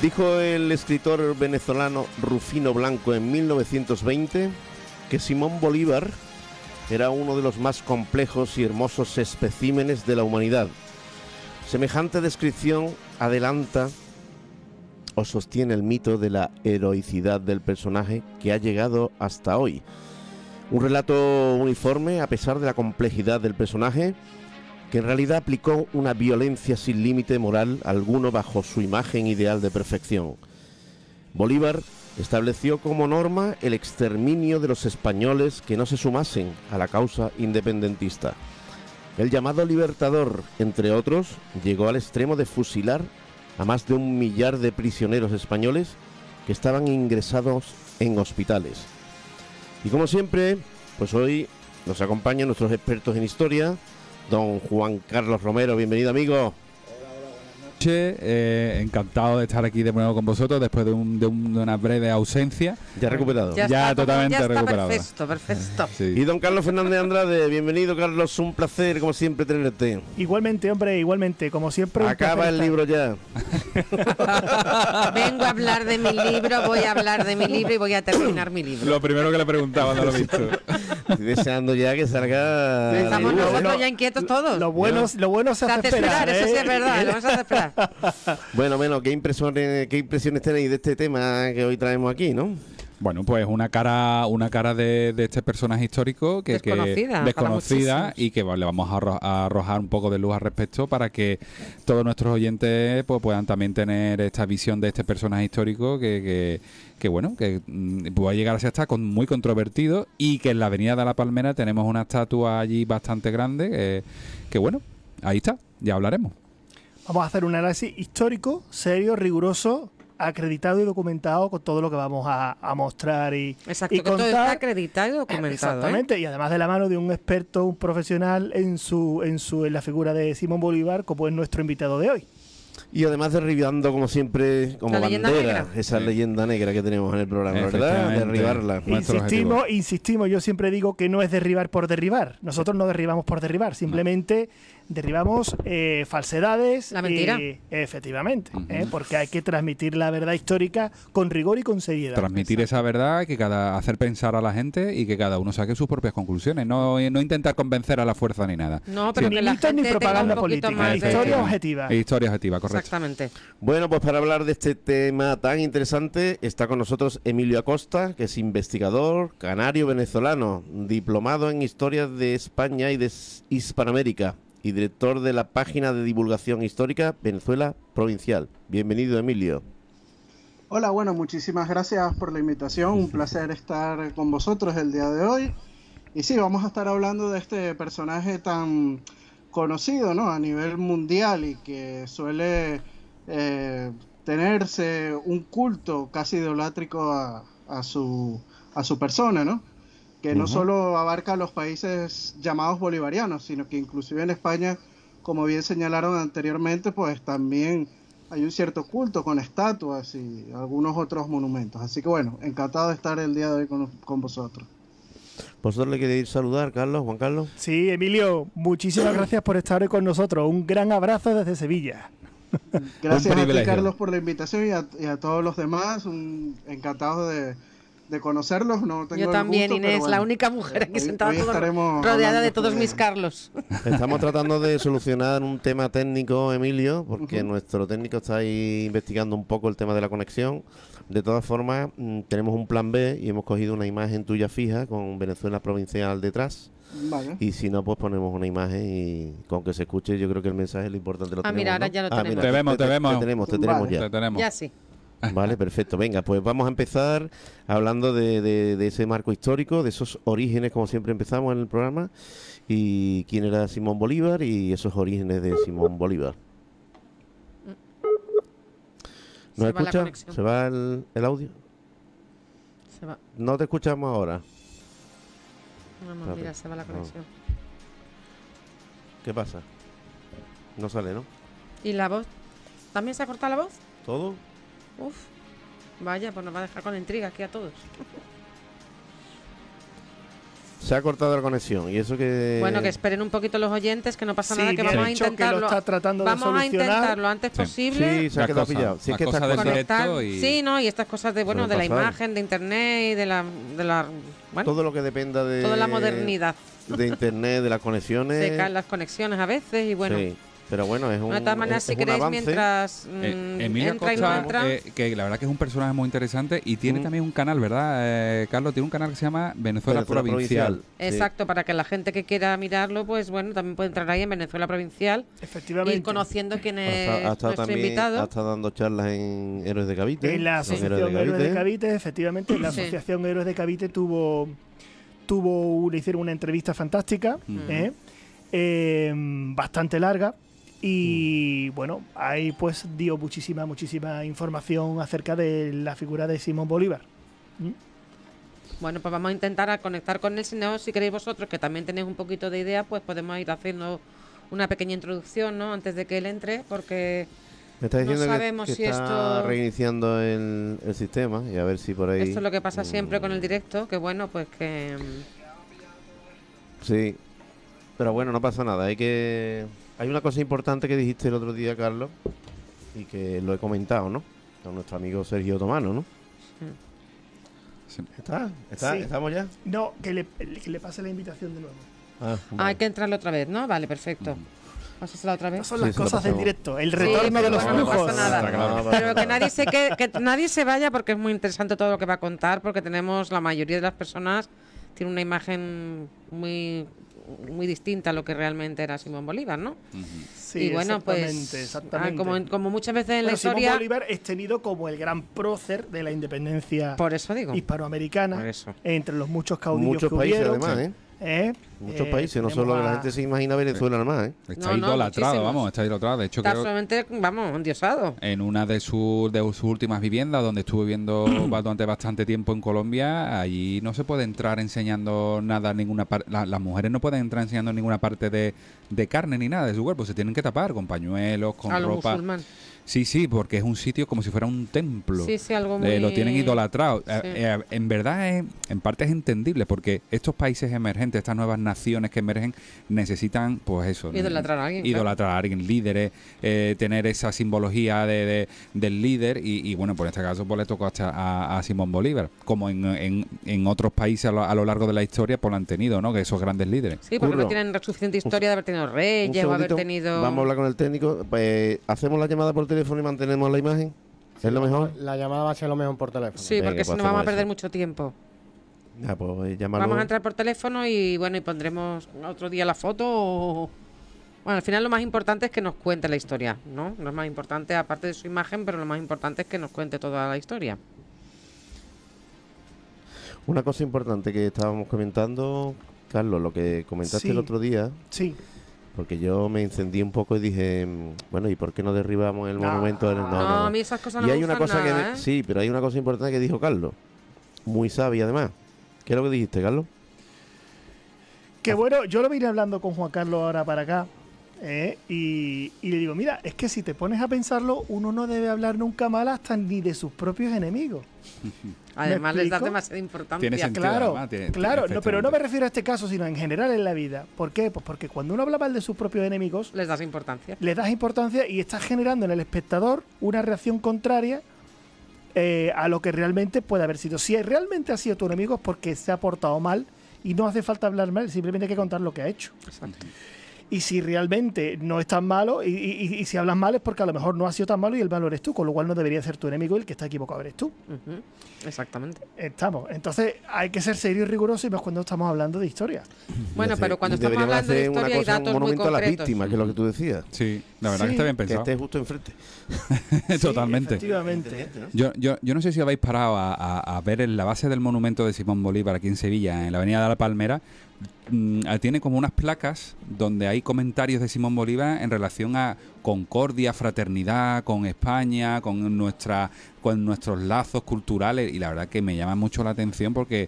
Dijo el escritor venezolano Rufino Blanco en 1920 que Simón Bolívar era uno de los más complejos y hermosos especímenes de la humanidad. Semejante descripción adelanta o sostiene el mito de la heroicidad del personaje que ha llegado hasta hoy. Un relato uniforme a pesar de la complejidad del personaje, que en realidad aplicó una violencia sin límite moral alguno bajo su imagen ideal de perfección. Bolívar estableció como norma el exterminio de los españoles que no se sumasen a la causa independentista. El llamado Libertador, entre otros, llegó al extremo de fusilar a más de 1 millar de prisioneros españoles que estaban ingresados en hospitales. Y como siempre, pues hoy nos acompañan nuestros expertos en historia, don Juan Carlos Romero. Bienvenido, amigo. Encantado de estar aquí de nuevo con vosotros después de una breve ausencia. Ya recuperado. Ya totalmente ya está recuperado. Perfecto. Sí. Y don Carlos Fernández Andrade, bienvenido, Carlos, un placer como siempre tenerte. Igualmente, hombre, igualmente, como siempre. Acaba el libro ya. Vengo a hablar de mi libro, voy a hablar de mi libro y voy a terminar mi libro. Lo primero que le preguntaba, no lo he visto. Estoy deseando ya que salga. Estamos la nosotros libro. ya inquietos todos. Lo bueno se hace esperar, eso sí es verdad, lo vamos a hacer esperar. Bueno, ¿qué impresiones tenéis de este tema que hoy traemos aquí, no? Bueno, pues una cara de este personaje histórico que desconocida y que le vamos a arrojar un poco de luz al respecto para que todos nuestros oyentes pues, puedan también tener esta visión de este personaje histórico que puede llegar a ser hasta muy controvertido, y que en la Avenida de la Palmera tenemos una estatua allí bastante grande que bueno, ahí está, ya hablaremos. Vamos a hacer un análisis histórico, serio, riguroso, acreditado y documentado con todo lo que vamos a mostrar y Exacto, y que todo contar. está acreditado y documentado. Exactamente, y además de la mano de un experto, un profesional en la figura de Simón Bolívar, como es nuestro invitado de hoy. Y además derribando, como siempre, como La leyenda bandera, negra. esa leyenda negra que tenemos en el programa, ¿verdad? Derribarla. Insistimos, yo siempre digo que no es derribar por derribar. Nosotros no derribamos por derribar, simplemente derribamos falsedades. La mentira. Efectivamente, porque hay que transmitir la verdad histórica con rigor y con seriedad. Transmitir esa verdad, hacer pensar a la gente y que cada uno saque sus propias conclusiones. No intentar convencer a la fuerza ni nada. No, pero Ni que la mitos ni gente propaganda tenga un poquito política. más de- Historia objetiva. Historia objetiva, correcto. Exactamente. Bueno, pues para hablar de este tema tan interesante está con nosotros Emilio Acosta, que es investigador, canario venezolano, diplomado en Historia de España y de Hispanoamérica y director de la página de divulgación histórica Venezuela Provincial. Bienvenido, Emilio. Hola, bueno, muchísimas gracias por la invitación, un placer estar con vosotros el día de hoy. Y sí, vamos a estar hablando de este personaje tan conocido, ¿no?, a nivel mundial, y que suele tenerse un culto casi idolátrico a su persona, ¿no? Que no solo abarca los países llamados bolivarianos, sino que inclusive en España, como bien señalaron anteriormente, pues también hay un cierto culto con estatuas y algunos otros monumentos. Así que bueno, encantado de estar el día de hoy con vosotros. ¿Vosotros le queréis saludar, Carlos, Juan Carlos? Sí, Emilio, muchísimas gracias por estar hoy con nosotros. Un gran abrazo desde Sevilla. Gracias a ti, privilegio. Carlos, por la invitación y a todos los demás. Encantado de conocerlos. No tengo Yo el también, gusto, Inés, pero bueno, la única mujer aquí hoy- sentada hoy todo- estaremos rodeada de hablando todos mis sobre- Carlos. Estamos tratando de solucionar un tema técnico, Emilio, porque nuestro técnico está ahí investigando un poco el tema de la conexión. De todas formas, tenemos un plan B y hemos cogido una imagen tuya fija con Venezuela Provincial detrás. Vale. Y si no, pues ponemos una imagen y con que se escuche, yo creo que el mensaje es lo importante. Lo tenemos, Mira, ahora ¿no? ya lo Mira, tenemos. Te vemos. Te tenemos Vale. ya. Te tenemos. Ya sí. Vale, perfecto. Venga, pues vamos a empezar hablando de ese marco histórico, de esos orígenes, como siempre empezamos en el programa, y quién era Simón Bolívar y esos orígenes de Simón Bolívar. ¿Nos Se va la escucha? conexión. ¿Se va el audio? Se va. No te escuchamos ahora. No, mira, se va la conexión. ¿Qué pasa? No sale, ¿no? ¿Y la voz? ¿También se ha cortado la voz? ¿Todo? Uf. Vaya, pues nos va a dejar con intriga aquí a todos. Se ha cortado la conexión y eso que... Bueno, que esperen un poquito los oyentes, que no pasa Sí, nada, que bien vamos a hecho, que intentarlo. lo está tratando de Vamos a solucionar. intentar lo antes posible. Sí, se ha quedado pillado. Sí, es que estas del cosas... Conectar, directo y... sí, ¿no? Y estas cosas de, bueno, de la Suele pasar. imagen, de internet y de la bueno, Todo lo que dependa de... toda la modernidad. De internet, de las conexiones... Se caen las conexiones a veces y bueno. Sí, pero bueno, es un De todas maneras, si un queréis, avance. mientras Emilia entra y no Costa, entra... que la verdad que es un personaje muy interesante y tiene también un canal, ¿verdad, Carlos? Tiene un canal que se llama Venezuela Provincial. Exacto, para que la gente que quiera mirarlo, pues bueno, también puede entrar ahí en Venezuela Provincial. Efectivamente. Ir conociendo quién es Ha estado nuestro también, invitado. ha estado dando charlas en Héroes de Cavite. En la Asociación Héroes de Cavite, efectivamente, la Sí. Asociación Héroes de Cavite le hicieron una entrevista fantástica, bastante larga, y bueno, ahí pues dio muchísima información acerca de la figura de Simón Bolívar. Bueno, pues vamos a intentar a conectar con él. Si no, si queréis vosotros, que también tenéis un poquito de idea, pues podemos ir haciendo una pequeña introducción, ¿no? Antes de que él entre, porque Me está diciendo no sabemos que si está esto... reiniciando el sistema y a ver si por ahí... Esto es lo que pasa siempre con el directo, que bueno, pues que... Sí, pero bueno, no pasa nada. Hay una cosa importante que dijiste el otro día, Carlos, y que lo he comentado, ¿no? Con nuestro amigo Sergio Otomano, ¿no? Sí. Sí. ¿Estamos ya? No, que le pase la invitación de nuevo. Hay que entrarle otra vez, ¿no? Vale, perfecto. Pásasela otra vez. Estas son Sí, las eso lo cosas del pasamos. directo, el Sí, retorno de los bueno, no flujos. pasa nada. Claro. Pero que nadie se vaya, porque es muy interesante todo lo que va a contar, porque tenemos, la mayoría de las personas tiene una imagen muy distinta a lo que realmente era Simón Bolívar, ¿no? Sí, y bueno, pues exactamente. como muchas veces en la Bueno, historia... Simón Bolívar es tenido como el gran prócer de la independencia Por eso digo. hispanoamericana, Por eso. entre los muchos caudillos Muchos que países, hubieron. además, Muchos países, no solo la gente se imagina Venezuela nada más, Está No, idolatrado, muchísimos. vamos, está idolatrado. De hecho, Está creo solamente, vamos, endiosado. en una de sus últimas viviendas, donde estuve viviendo durante bastante tiempo en Colombia, allí no se puede entrar enseñando nada, ninguna parte. Las mujeres no pueden entrar enseñando ninguna parte de carne ni nada de su cuerpo, se tienen que tapar con pañuelos, con A lo ropa. musulmán. Sí, porque es un sitio como si fuera un templo. Sí, algo muy... Lo tienen idolatrado. Sí. En verdad, en parte es entendible, porque estos países emergentes, estas nuevas naciones que emergen, necesitan, pues eso. Idolatrar a alguien, Idolatrar a alguien, líderes, tener esa simbología del líder. Y bueno, por este caso, pues le tocó hasta a Simón Bolívar. Como en otros países a lo largo de la historia, pues lo han tenido, ¿no? Que esos grandes líderes. Sí, porque Curro. no tienen suficiente historia de haber tenido Un reyes o haber segundito, tenido... Vamos a hablar con el técnico. Pues, hacemos la llamada por teléfono y mantenemos la imagen. ¿Es lo mejor? La llamada va a ser lo mejor por teléfono. Sí, Venga, porque si pues no vamos a hacemos perder eso. mucho tiempo. Ya, pues llamarlo. Vamos a entrar por teléfono y bueno, y pondremos otro día la foto o... Bueno, al final lo más importante es que nos cuente la historia, ¿no? Lo más importante, aparte de su imagen, pero lo más importante es que nos cuente toda la historia. Una cosa importante que estábamos comentando, Carlos, lo que comentaste Sí. el otro día, Sí. porque yo me encendí un poco y dije, bueno, ¿y por qué no derribamos el No. monumento? No, a mí esas cosas no Y me hay una gustan cosa nada, ¿eh? sí, pero hay una cosa importante que dijo Carlos, muy sabia además. ¿Qué es lo que dijiste, Carlos? Que bueno, yo lo vine hablando con Juan Carlos ahora para acá. Y le digo, mira, es que si te pones a pensarlo, uno no debe hablar nunca mal hasta ni de sus propios enemigos. Además ¿Me les das explico? demasiada importancia. Tiene sentido. Claro, además, claro, no, pero no me efectivamente. refiero a este caso, sino en general en la vida. ¿Por qué? Pues porque cuando uno habla mal de sus propios enemigos, Les das importancia. le das importancia y estás generando en el espectador una reacción contraria a lo que realmente puede haber sido. Si realmente ha sido tu enemigo es porque se ha portado mal y no hace falta hablar mal, simplemente hay que contar lo que ha hecho. Exacto. Y si realmente no es tan malo, y si hablas mal es porque a lo mejor no ha sido tan malo y el malo eres tú, con lo cual no debería ser tu enemigo y el que está equivocado eres tú. Ujú. Exactamente. Estamos. Entonces hay que ser serio y riguroso y más cuando estamos hablando de historia. Bueno, Y pero cuando y estamos deberíamos hablando de hacer una historia hay cosa, datos un muy monumento a las concretos. víctimas, que es lo que tú decías. Sí, la verdad Sí, que está bien Que pensado. esté justo enfrente. Totalmente. Efectivamente. Yo no sé si habéis parado a ver en la base del monumento de Simón Bolívar aquí en Sevilla, en la avenida de la Palmera. Tiene como unas placas donde hay comentarios de Simón Bolívar en relación a concordia, fraternidad con España, con nuestros lazos culturales, y la verdad que me llama mucho la atención porque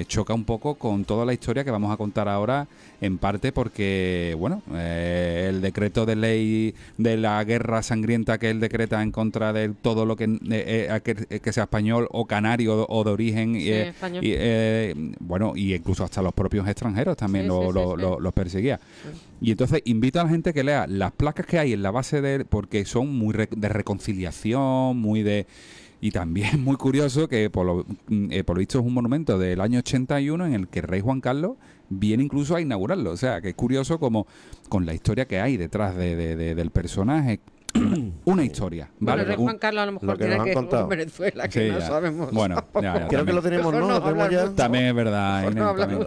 choca un poco con toda la historia que vamos a contar ahora, en parte porque, bueno, el decreto de ley de la guerra sangrienta que él decreta en contra de todo lo que sea español o canario o de origen, bueno, y incluso hasta los propios extranjeros también los perseguía. Y entonces invito a la gente que lea las placas que hay en la base porque son muy de reconciliación, muy de... Y también muy curioso que por lo visto es un monumento del año 81 en el que el rey Juan Carlos viene incluso a inaugurarlo. O sea, que es curioso como con la historia que hay detrás del personaje. Una historia, ¿vale? Bueno, el rey Juan Carlos a lo mejor tiene que ir a Venezuela, que no sabemos. Bueno, ya, creo que lo tenemos, ¿no? Lo tenemos ya. También es verdad.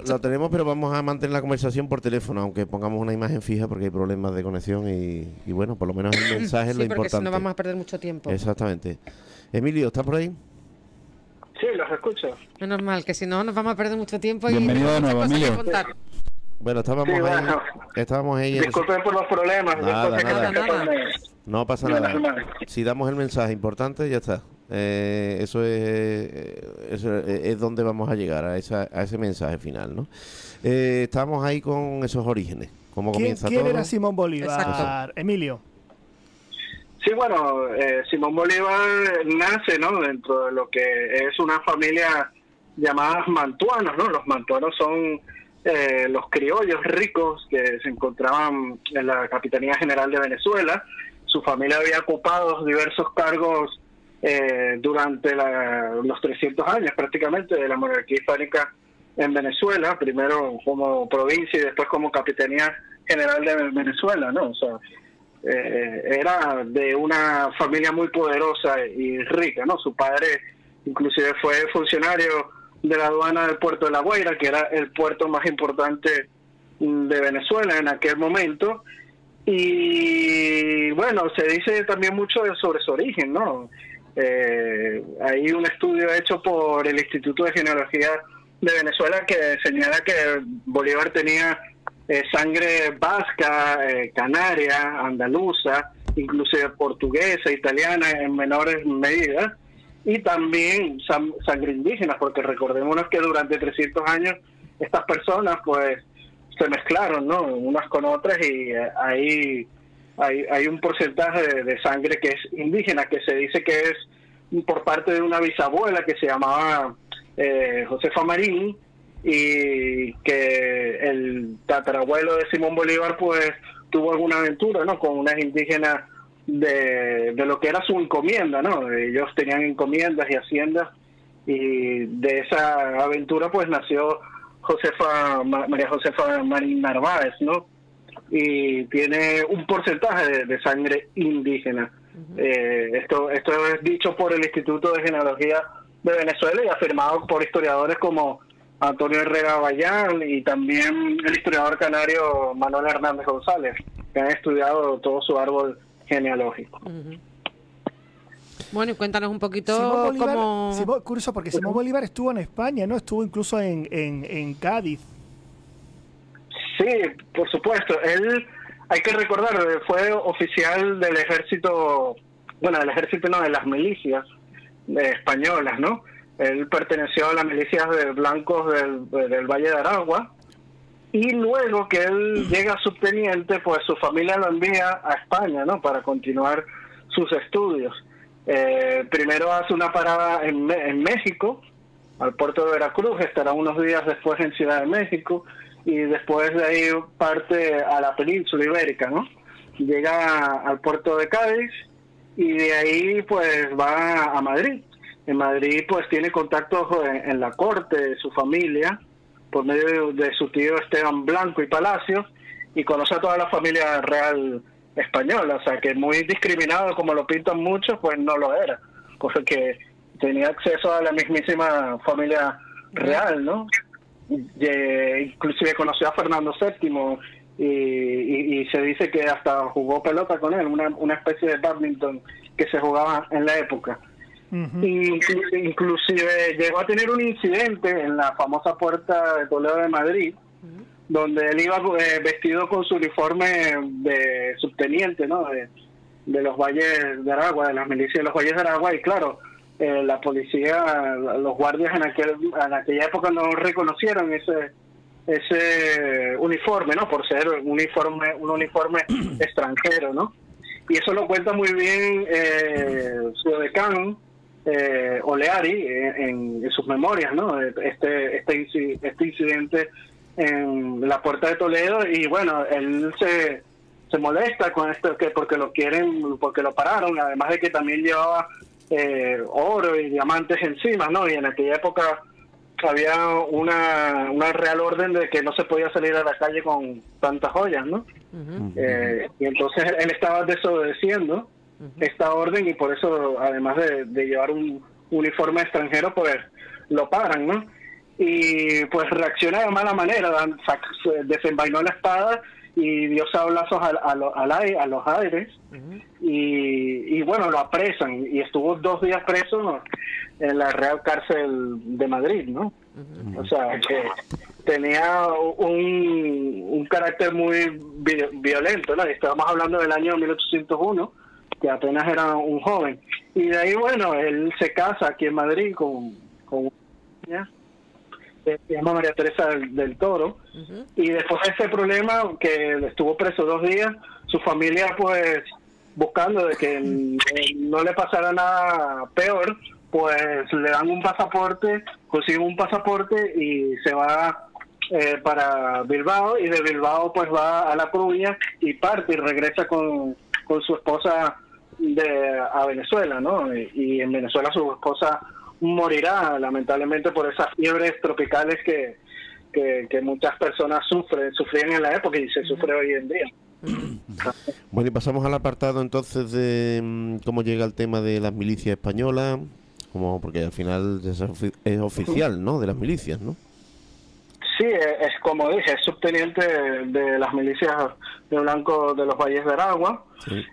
Lo tenemos, pero vamos a mantener la conversación por teléfono, aunque pongamos una imagen fija porque hay problemas de conexión y bueno, por lo menos el mensaje es lo importante. Sí, porque si no vamos a perder mucho tiempo. Exactamente. Emilio, ¿estás por ahí? Sí, los escucho. Menos mal, que si no nos vamos a perder mucho tiempo. Bienvenido de nuevo, Emilio. Bueno, estábamos ahí. Disculpen por los problemas. Nada. No pasa nada. Si damos el mensaje importante, ya está. Eso es donde vamos a llegar, a ese mensaje final, ¿no? Estamos ahí con esos orígenes. ¿Cómo comienza todo? ¿Quién era Simón Bolívar? Exacto. Emilio. Sí, bueno, Simón Bolívar nace, ¿no?, dentro de lo que es una familia llamada mantuanos, ¿no? Los mantuanos son los criollos ricos que se encontraban en la Capitanía General de Venezuela. Su familia había ocupado diversos cargos durante los 300 años prácticamente de la monarquía hispánica en Venezuela, primero como provincia y después como Capitanía General de Venezuela, ¿no? O sea, era de una familia muy poderosa y rica, ¿no? Su padre inclusive fue funcionario de la aduana del puerto de La Guaira, que era el puerto más importante de Venezuela en aquel momento. Y bueno, se dice también mucho sobre su origen, ¿no? Hay un estudio hecho por el Instituto de Genealogía de Venezuela que señala que Bolívar tenía sangre vasca, canaria, andaluza, inclusive portuguesa, italiana en menores medidas, y también sangre indígena, porque recordémonos que durante 300 años estas personas pues se mezclaron, ¿no?, unas con otras, y hay un porcentaje de sangre que es indígena, que se dice que es por parte de una bisabuela que se llamaba Josefa Marín, y que el tatarabuelo de Simón Bolívar pues tuvo alguna aventura, ¿no?, con unas indígenas de lo que era su encomienda, ¿no? Ellos tenían encomiendas y haciendas, y de esa aventura pues nació María Josefa Marín Narváez, ¿no? Y tiene un porcentaje de sangre indígena. Esto es dicho por el Instituto de Genealogía de Venezuela y afirmado por historiadores como Antonio Herrera Bayán y también el historiador canario Manuel Hernández González, que han estudiado todo su árbol genealógico. Bueno, y cuéntanos un poquito cómo... Curioso, porque Simón Bolívar estuvo en España, ¿no? Estuvo incluso en Cádiz. Sí, por supuesto. Él, hay que recordar, fue oficial del ejército, bueno, del ejército no, de las milicias españolas, ¿no? Él perteneció a las milicias de blancos del Valle de Aragua, y luego que él llega a subteniente, pues su familia lo envía a España, ¿no?, para continuar sus estudios. Primero hace una parada en México, al puerto de Veracruz, estará unos días después en Ciudad de México, y después de ahí parte a la península ibérica, ¿no? Llega al puerto de Cádiz, y de ahí pues va a Madrid. En Madrid pues tiene contactos en la corte de su familia, por medio de su tío Esteban Blanco y Palacios, y conoce a toda la familia real española, o sea que muy discriminado como lo pintan muchos, pues no lo era, porque tenía acceso a la mismísima familia real, ¿no? Inclusive conoció a Fernando VII y se dice que hasta jugó pelota con él, una especie de badminton que se jugaba en la época. Inclusive llegó a tener un incidente en la famosa Puerta de Toledo de Madrid, donde él iba vestido con su uniforme de subteniente, ¿no?, de los Valles de Aragua, de las milicias de los Valles de Aragua, y claro, la policía, los guardias en aquella época no reconocieron ese uniforme, ¿no? Por ser un uniforme extranjero, ¿no? Y eso lo cuenta muy bien su decano, Oleari, en sus memorias, ¿no? Este incidente en la Puerta de Toledo, y bueno, él se molesta con esto porque lo pararon, además de que también llevaba oro y diamantes encima, ¿no? Y en aquella época había una real orden de que no se podía salir a la calle con tantas joyas, ¿no? Y entonces él estaba desobedeciendo esta orden, y por eso, además de llevar un uniforme extranjero, pues lo paran, ¿no? Y pues reacciona de mala manera, desenvainó la espada y dio sablazos a los aires, y bueno, lo apresan, y estuvo 2 días preso en la Real Cárcel de Madrid, ¿no? O sea, que tenía un carácter muy violento, ¿no? Estamos hablando del año 1801, que apenas era un joven. Y de ahí, bueno, él se casa aquí en Madrid con una se llama María Teresa del Toro, y después de ese problema, que estuvo preso 2 días, su familia, pues, buscando de que no le pasara nada peor, pues le dan un pasaporte, consigue un pasaporte y se va para Bilbao, y de Bilbao pues va a La Coruña y parte y regresa con su esposa a Venezuela, ¿no? Y en Venezuela su esposa morirá lamentablemente por esas fiebres tropicales que muchas personas sufrían en la época y se sufre hoy en día. Bueno, y pasamos al apartado entonces de cómo llega el tema de las milicias españolas, porque al final es oficial, ¿no?, de las milicias, ¿no? Sí, es como dije, es subteniente de las milicias de Blanco de los Valles de Aragua. Sí.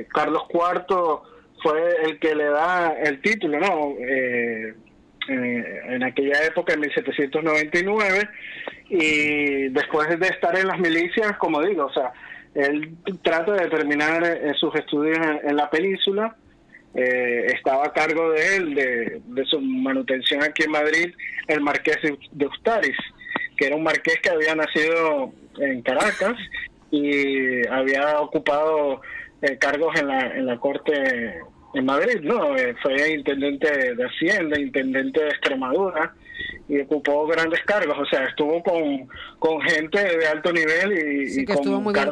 Carlos IV fue el que le da el título, ¿no? En aquella época, en 1799, y después de estar en las milicias, como digo, o sea, él trata de terminar sus estudios en la península. Estaba a cargo de él, de su manutención aquí en Madrid, el marqués de Ustaris, que era un marqués que había nacido en Caracas y había ocupado cargos en la corte en Madrid, ¿no? Fue intendente de Hacienda, intendente de Extremadura, y ocupó grandes cargos, o sea, estuvo con gente de alto nivel y sí, que estuvo muy bien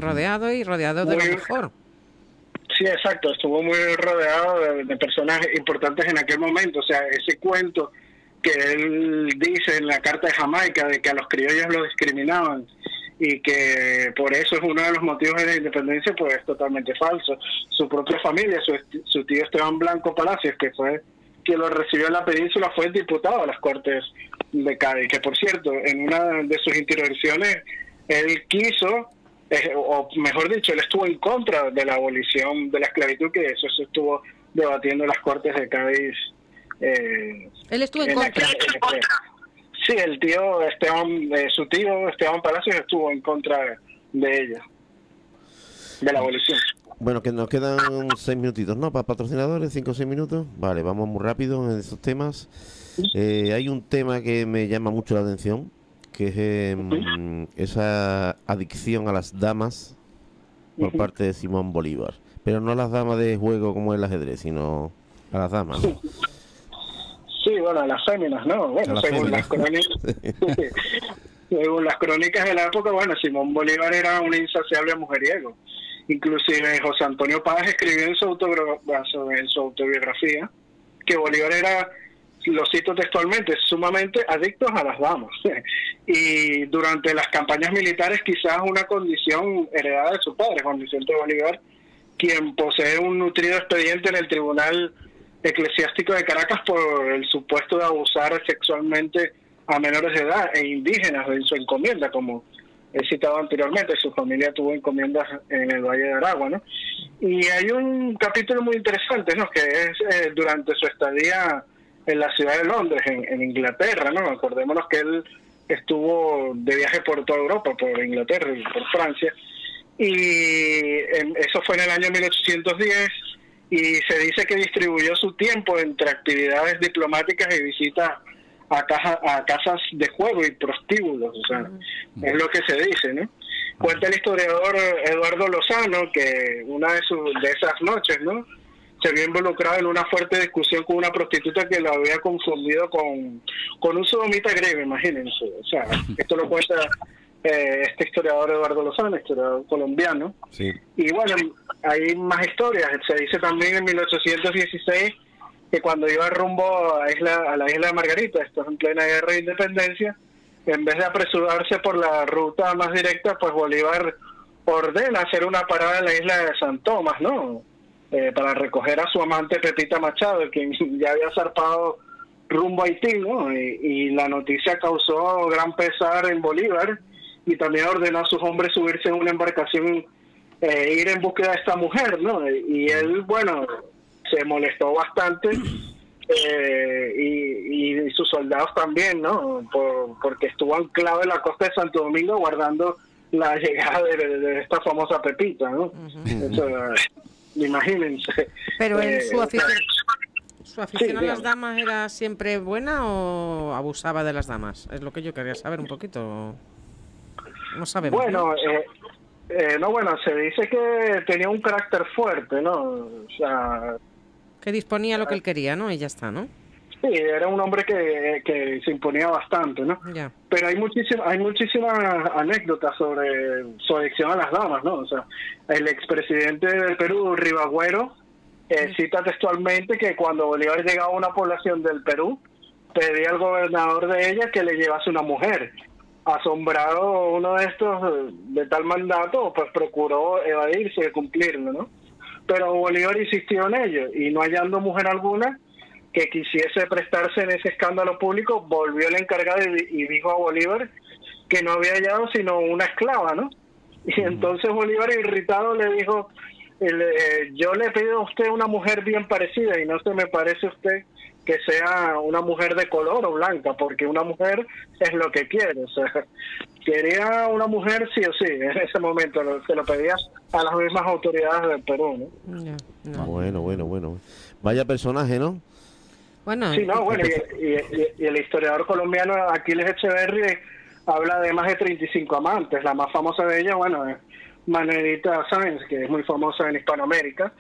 rodeado y rodeado de lo mejor. Sí, exacto, estuvo muy rodeado de personas importantes en aquel momento. O sea, ese cuento que él dice en la Carta de Jamaica de que a los criollos los discriminaban y que por eso es uno de los motivos de la independencia, pues es totalmente falso. Su propia familia, su tío Esteban Blanco Palacios, que fue quien lo recibió en la península, fue diputado a las Cortes de Cádiz, que por cierto, en una de sus intervenciones, él quiso, o mejor dicho, él estuvo en contra de la abolición de la esclavitud, que eso se estuvo debatiendo en las Cortes de Cádiz. Él estuvo en contra. Sí, el tío Esteban, su tío Esteban Palacios estuvo en contra de ella, de la abolición. Bueno, que nos quedan 6 minutitos, ¿no? Para patrocinadores, 5 o 6 minutos. Vale, vamos muy rápido en esos temas. Hay un tema que me llama mucho la atención, que es esa adicción a las damas por parte de Simón Bolívar. Pero no a las damas de juego como el ajedrez, sino a las damas, ¿no? Sí, bueno, a las féminas, ¿no? Bueno, según las crónicas de la época, bueno, Simón Bolívar era un insaciable mujeriego. Inclusive José Antonio Páez escribió en su autobiografía que Bolívar era, lo cito textualmente, sumamente adictos a las damas. Y durante las campañas militares, quizás una condición heredada de su padre, Juan Vicente Bolívar, quien posee un nutrido expediente en el Tribunal Eclesiástico de Caracas por el supuesto de abusar sexualmente a menores de edad e indígenas en su encomienda, como he citado anteriormente. Su familia tuvo encomiendas en el Valle de Aragua, ¿no? Y hay un capítulo muy interesante, ¿no?, que es durante su estadía en la ciudad de Londres, en Inglaterra, ¿no? Acordémonos que él estuvo de viaje por toda Europa, por Inglaterra y por Francia, y eso fue en el año 1810, y se dice que distribuyó su tiempo entre actividades diplomáticas y visitas a casas de juego y prostíbulos, o sea, es lo que se dice, ¿no? Cuenta el historiador Eduardo Lozano que una de esas noches, ¿no?, se vio involucrado en una fuerte discusión con una prostituta que lo había confundido con un sodomita griego, imagínense. O sea, esto lo cuenta este historiador Eduardo Lozano, historiador colombiano. Sí. Y bueno, hay más historias. Se dice también en 1816 que cuando iba rumbo a la isla de Margarita, esto es en plena guerra de independencia, en vez de apresurarse por la ruta más directa, pues Bolívar ordena hacer una parada en la isla de San Tomás, ¿no?, para recoger a su amante Pepita Machado, quien ya había zarpado rumbo a Haití, ¿no? Y la noticia causó gran pesar en Bolívar, y también ordenó a sus hombres subirse en una embarcación, ir en búsqueda de esta mujer, ¿no? Y él, bueno, se molestó bastante, y sus soldados también, ¿no? Porque estuvo anclado en la costa de Santo Domingo guardando la llegada de esta famosa Pepita, ¿no? Eso, imagínense. Pero su afición a las damas era siempre buena o abusaba de las damas, es lo que yo quería saber un poquito. No sabemos. Bueno, bueno, se dice que tenía un carácter fuerte, ¿no? O sea, que disponía lo que él quería, ¿no? Y ya está, ¿no? Sí, era un hombre que se imponía bastante, ¿no? Ya. Pero hay muchísimas anécdotas sobre su adicción a las damas, ¿no? O sea, el expresidente del Perú, Ribagüero, cita textualmente que cuando Bolívar llegaba a una población del Perú, pedía al gobernador de ella que le llevase una mujer. Asombrado uno de estos de tal mandato, pues procuró evadirse de cumplirlo, ¿no? Pero Bolívar insistió en ello, y no hallando mujer alguna que quisiese prestarse en ese escándalo público, volvió el encargado y dijo a Bolívar que no había hallado sino una esclava, ¿no? Y entonces Bolívar, irritado, le dijo, yo le he pedido a usted una mujer bien parecida y no se me parece a usted que sea una mujer de color o blanca, porque una mujer es lo que quiere. O sea, quería una mujer sí o sí, en ese momento se lo pedía a las mismas autoridades del Perú, ¿no? No. Bueno. Vaya personaje, ¿no? Bueno, sí, no, bueno, y el historiador colombiano Aquiles Echeverri habla de más de 35 amantes. La más famosa de ellas, bueno, es Manuelita Sáenz, que es muy famosa en Hispanoamérica,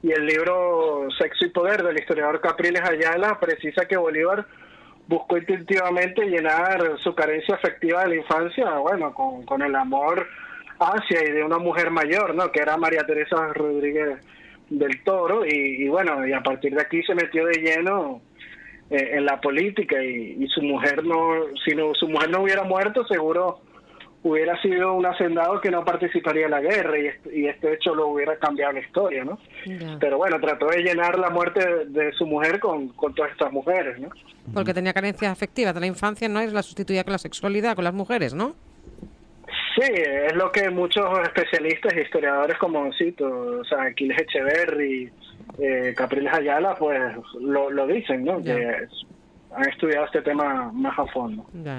y el libro Sexo y Poder del historiador Capriles Ayala precisa que Bolívar buscó instintivamente llenar su carencia afectiva de la infancia, bueno, con el amor hacia y de una mujer mayor, ¿no?, que era María Teresa Rodríguez del Toro, y bueno, y a partir de aquí se metió de lleno en la política, y su mujer su mujer no hubiera muerto, seguro hubiera sido un hacendado que no participaría en la guerra, y este hecho lo hubiera cambiado la historia, ¿no? Yeah. Pero bueno, trató de llenar la muerte de su mujer con todas estas mujeres, ¿no? Porque tenía carencias afectivas de la infancia, ¿no? Es la sustituía con la sexualidad, con las mujeres, ¿no? Sí, es lo que muchos especialistas e historiadores, como cito, o sea, Aquiles Echeverri, Capriles Ayala, pues lo dicen, ¿no? Yeah. Que han estudiado este tema más a fondo. Ya.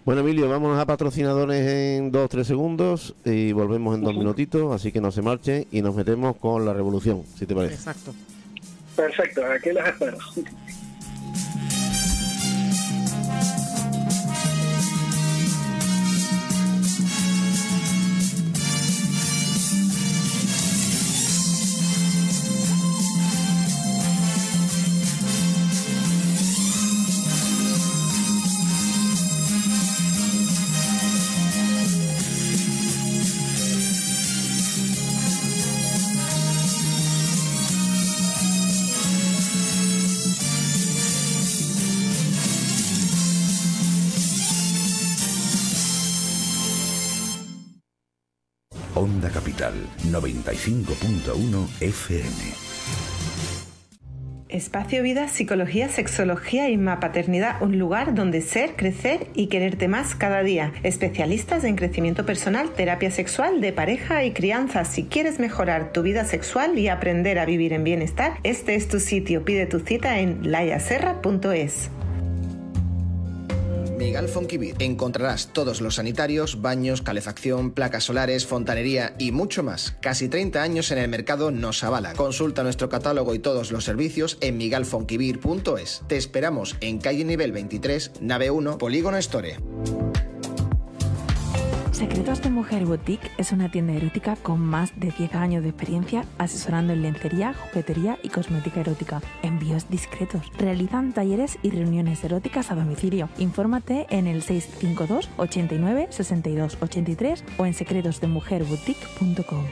Bueno, Emilio, vámonos a patrocinadores en 2 o 3 segundos y volvemos en 2 minutitos, así que no se marchen y nos metemos con la revolución, si te parece. Exacto. Perfecto, aquí los espero. Onda Capital 95.1 FM. Espacio Vida, Psicología, Sexología y Paternidad, un lugar donde ser, crecer y quererte más cada día. Especialistas en crecimiento personal, terapia sexual, de pareja y crianza. Si quieres mejorar tu vida sexual y aprender a vivir en bienestar, este es tu sitio. Pide tu cita en layaserra.es. Miguel Fonquibir. Encontrarás todos los sanitarios, baños, calefacción, placas solares, fontanería y mucho más. Casi 30 años en el mercado nos avala. Consulta nuestro catálogo y todos los servicios en miguelfonquibir.es. Te esperamos en calle nivel 23, nave 1, Polígono Store. Secretos de Mujer Boutique es una tienda erótica con más de 10 años de experiencia asesorando en lencería, juguetería y cosmética erótica. Envíos discretos. Realizan talleres y reuniones eróticas a domicilio. Infórmate en el 652 89 62 83 o en secretosdemujerboutique.com.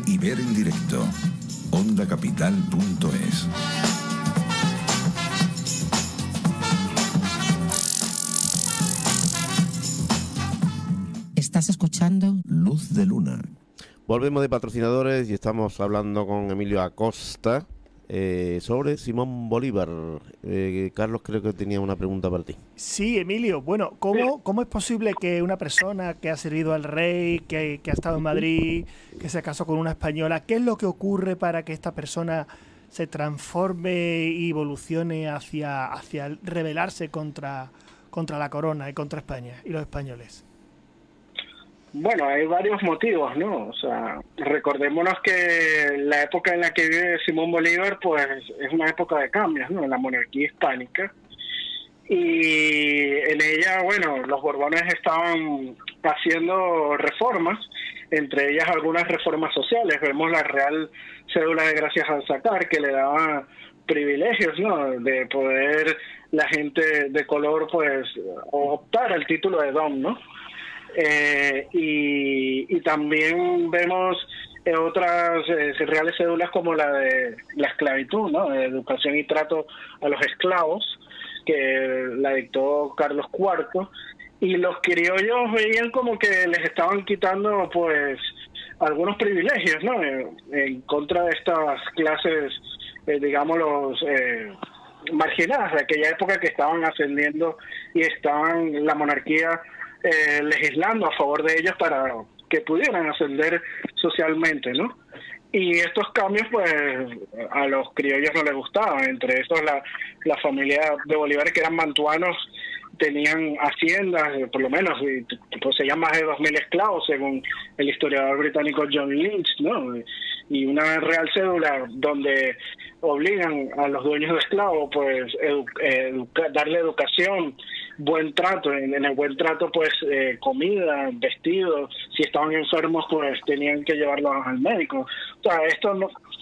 Y ver en directo. ondacapital.es. Estás escuchando Luz de Luna. Volvemos de patrocinadores y estamos hablando con Emilio Acosta sobre Simón Bolívar. Carlos, creo que tenía una pregunta para ti. Sí, Emilio. Bueno, ¿cómo es posible que una persona que ha servido al rey, que ha estado en Madrid, que se casó con una española, qué es lo que ocurre para que esta persona se transforme y evolucione hacia rebelarse contra la corona y contra España y los españoles? Bueno, hay varios motivos, ¿no? O sea, recordémonos que la época en la que vive Simón Bolívar, pues es una época de cambios, ¿no? En la monarquía hispánica. Y en ella, bueno, los Borbones estaban haciendo reformas, entre ellas algunas reformas sociales. Vemos la Real Cédula de Gracias al Sacar, que le daba privilegios, ¿no? De poder la gente de color, pues, optar al título de don, ¿no? Y también vemos otras reales cédulas como la de la esclavitud, ¿no? De educación y trato a los esclavos, que la dictó Carlos IV, y los criollos veían como que les estaban quitando pues algunos privilegios, ¿no? En contra de estas clases, digámoslos, marginadas de aquella época, que estaban ascendiendo y estaban la monarquía legislando a favor de ellos para que pudieran ascender socialmente, ¿no? Y estos cambios, pues, a los criollos no les gustaban. Entre esos, la familia de Bolívar, que eran mantuanos, tenían haciendas, por lo menos, poseían más de 2.000 esclavos, según el historiador británico John Lynch, ¿no? Y una real cédula donde obligan a los dueños de esclavos, pues, darle educación, buen trato, en el buen trato, pues, comida, vestidos, si estaban enfermos, pues, tenían que llevarlos al médico. O sea, esto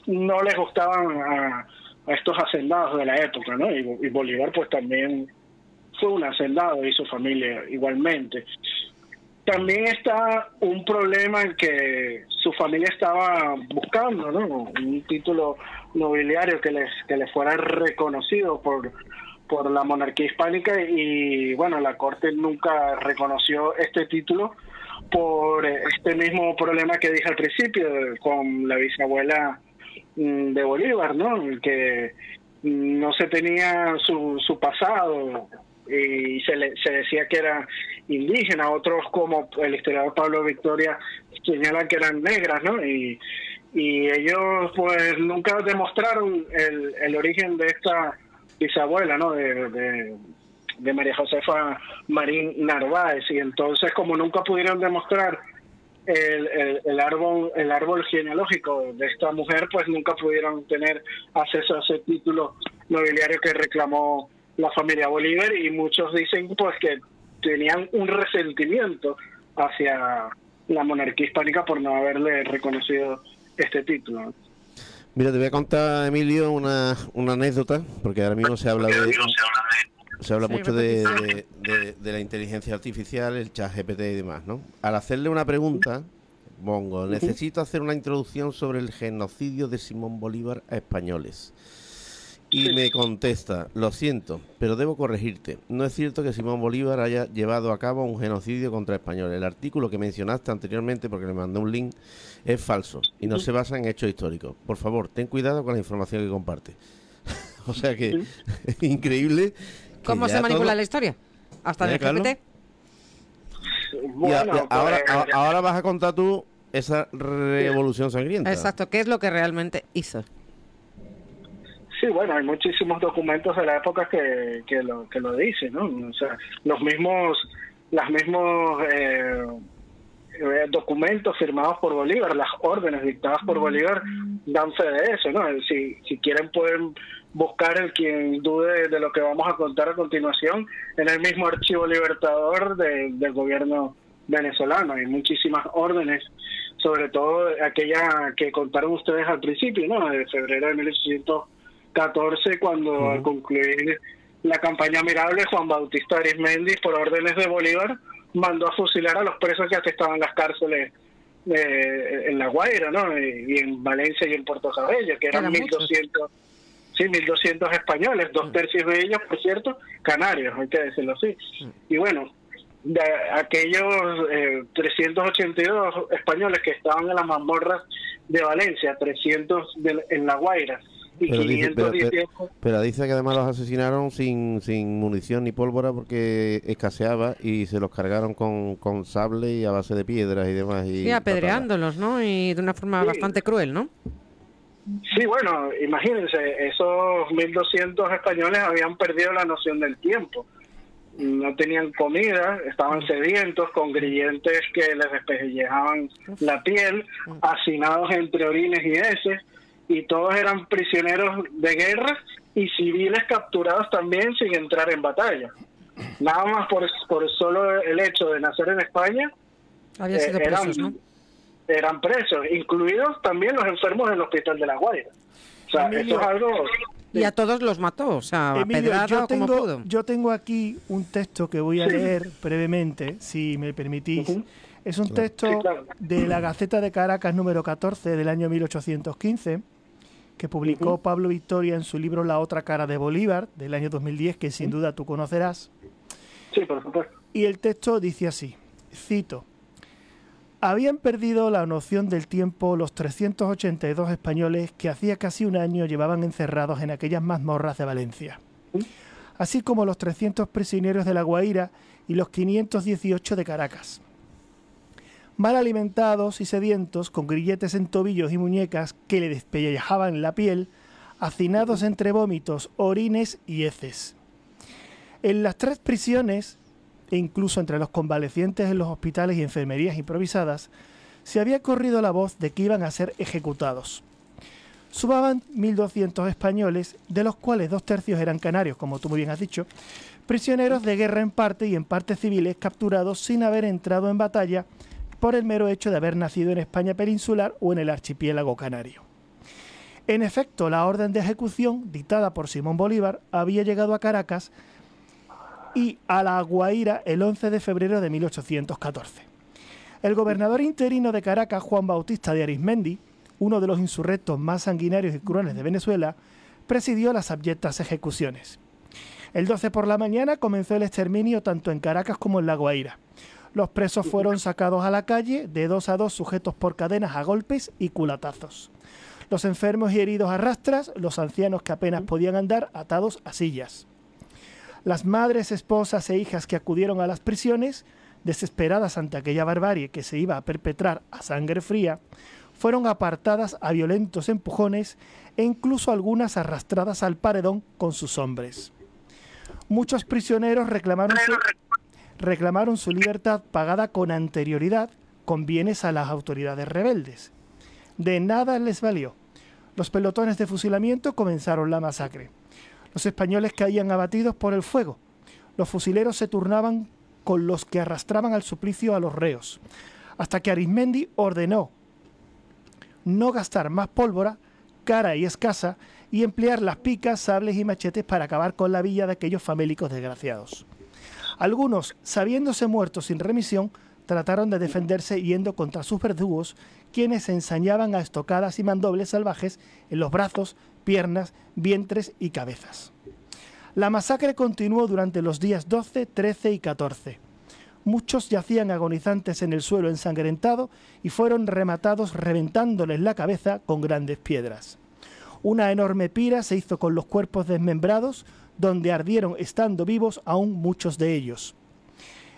no les gustaban a estos hacendados de la época, ¿no? Y Bolívar, pues, también fue un hacendado y su familia igualmente. También está un problema en que su familia estaba buscando, ¿no? Un título nobiliario que les fuera reconocido por la monarquía hispánica, y bueno, la corte nunca reconoció este título por este mismo problema que dije al principio con la bisabuela de Bolívar, ¿no? Que no se tenía su pasado y se decía que era indígena. Otros, como el historiador Pablo Victoria, señalan que eran negras, ¿no? Y ellos pues nunca demostraron el origen de esta bisabuela, ¿no? De María Josefa Marín Narváez, y entonces, como nunca pudieron demostrar el árbol genealógico de esta mujer, pues nunca pudieron tener acceso a ese título nobiliario que reclamó la familia Bolívar, y muchos dicen pues que tenían un resentimiento hacia la monarquía hispánica por no haberle reconocido este título. Mira, te voy a contar, Emilio, una anécdota, porque ahora mismo se habla mucho de la inteligencia artificial, el ChatGPT y demás, ¿no? Al hacerle una pregunta, pongo, necesito hacer una introducción sobre el genocidio de Simón Bolívar a españoles. Y me contesta, lo siento, pero debo corregirte. No es cierto que Simón Bolívar haya llevado a cabo un genocidio contra españoles. El artículo que mencionaste anteriormente, porque le mandé un link, es falso y no se basa en hechos históricos. Por favor, ten cuidado con la información que comparte. O sea que es increíble. ¿Cómo se manipula la historia? Hasta el GPT. Bueno, ahora vas a contar tú esa revolución sangrienta. Exacto, ¿qué es lo que realmente hizo? Sí, bueno, hay muchísimos documentos de la época que lo dicen, ¿no? O sea, los mismos documentos firmados por Bolívar, las órdenes dictadas por Bolívar dan fe de eso, ¿no? Si quieren pueden buscar el quien dude de lo que vamos a contar a continuación en el mismo archivo libertador del gobierno venezolano. Hay muchísimas órdenes, sobre todo aquella que contaron ustedes al principio, ¿no? De febrero de 1814, cuando al concluir la campaña Mirable, Juan Bautista Arismendi, por órdenes de Bolívar, mandó a fusilar a los presos que estaban en las cárceles en La Guaira, ¿no? Y en Valencia y en Puerto Cabello, que eran 1.200 españoles, 2/3 de ellos, por cierto, canarios, hay que decirlo así. Y bueno, de aquellos 382 españoles que estaban en las mazmorras de Valencia, 300 en La Guaira, y pero 518... pero dice que además los asesinaron sin munición ni pólvora porque escaseaba y se los cargaron con sable y a base de piedras y demás. Y apedreándolos, ¿no? Y de una forma bastante cruel, ¿no? Sí, bueno, imagínense, esos 1.200 españoles habían perdido la noción del tiempo. No tenían comida, estaban sedientos, con grilletes que les despellejaban la piel, hacinados entre orines y heces, y todos eran prisioneros de guerra y civiles capturados también sin entrar en batalla. Nada más por solo el hecho de nacer en España, habían sido presos, ¿no? Eran presos, incluidos también los enfermos del hospital de La Guaira. O sea, Emilio, eso es algo... Y a todos los mató, o sea, Emilio, pedrada como pudo. Yo tengo aquí un texto que voy a leer brevemente, si me permitís. Es un texto de la Gaceta de Caracas número 14 del año 1815, que publicó Pablo Victoria en su libro La otra cara de Bolívar, del año 2010, que sin duda tú conocerás. Sí, por supuesto. Y el texto dice así, cito: habían perdido la noción del tiempo los 382 españoles que hacía casi un año llevaban encerrados en aquellas mazmorras de Valencia, así como los 300 prisioneros de La Guaira y los 518 de Caracas. Mal alimentados y sedientos, con grilletes en tobillos y muñecas que le despellejaban la piel, hacinados entre vómitos, orines y heces. En las 3 prisiones, e incluso entre los convalecientes en los hospitales y enfermerías improvisadas, se había corrido la voz de que iban a ser ejecutados. Sumaban 1.200 españoles, de los cuales 2/3 eran canarios, como tú muy bien has dicho, prisioneros de guerra en parte y en parte civiles capturados sin haber entrado en batalla por el mero hecho de haber nacido en España peninsular o en el archipiélago canario. En efecto, la orden de ejecución dictada por Simón Bolívar había llegado a Caracas y a La Guaira el 11 de febrero de 1814. El gobernador interino de Caracas, Juan Bautista de Arismendi, uno de los insurrectos más sanguinarios y crueles de Venezuela, presidió las abyectas ejecuciones. El 12 por la mañana comenzó el exterminio tanto en Caracas como en La Guaira. Los presos fueron sacados a la calle, de 2 a 2 sujetos por cadenas a golpes y culatazos. Los enfermos y heridos a rastras, los ancianos que apenas podían andar atados a sillas. Las madres, esposas e hijas que acudieron a las prisiones, desesperadas ante aquella barbarie que se iba a perpetrar a sangre fría, fueron apartadas a violentos empujones e incluso algunas arrastradas al paredón con sus hombres. Muchos prisioneros reclamaron su libertad pagada con anterioridad con bienes a las autoridades rebeldes. De nada les valió. Los pelotones de fusilamiento comenzaron la masacre. Los españoles caían abatidos por el fuego. Los fusileros se turnaban con los que arrastraban al suplicio a los reos, hasta que Arizmendi ordenó no gastar más pólvora, cara y escasa, y emplear las picas, sables y machetes para acabar con la villa de aquellos famélicos desgraciados. Algunos, sabiéndose muertos sin remisión, trataron de defenderse yendo contra sus verdugos, quienes se ensañaban a estocadas y mandobles salvajes en los brazos, piernas, vientres y cabezas. La masacre continuó durante los días 12, 13 y 14. Muchos yacían agonizantes en el suelo ensangrentado y fueron rematados reventándoles la cabeza con grandes piedras. Una enorme pira se hizo con los cuerpos desmembrados, donde ardieron estando vivos aún muchos de ellos.